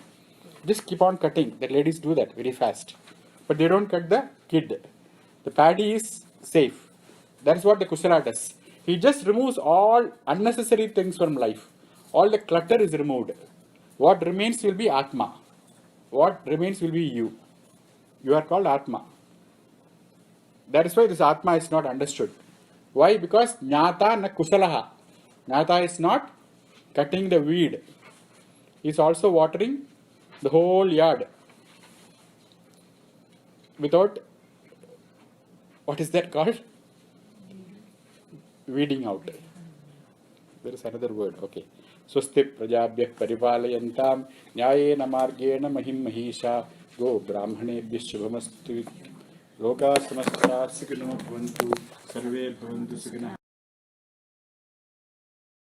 Just keep on cutting. The ladies do that very fast. But they don't cut the kid. The paddy is safe. That is what the Kusala does. He just removes all unnecessary things from life. All the clutter is removed. What remains will be Atma. What remains will be you. You are called Atma. That is why this Atma is not understood. Why? Because Jnata na Kusalaha. Jnata is not cutting the weed. He is also watering the whole yard without, what is that called? Weeding out. There is another word. Okay. Swasti prajabhyah paripalayantam nyayena margena mahim mahisha go brahmanebhyah shubhamastu loka samasta sukhino bhavantu sarve bhavantu sukhina.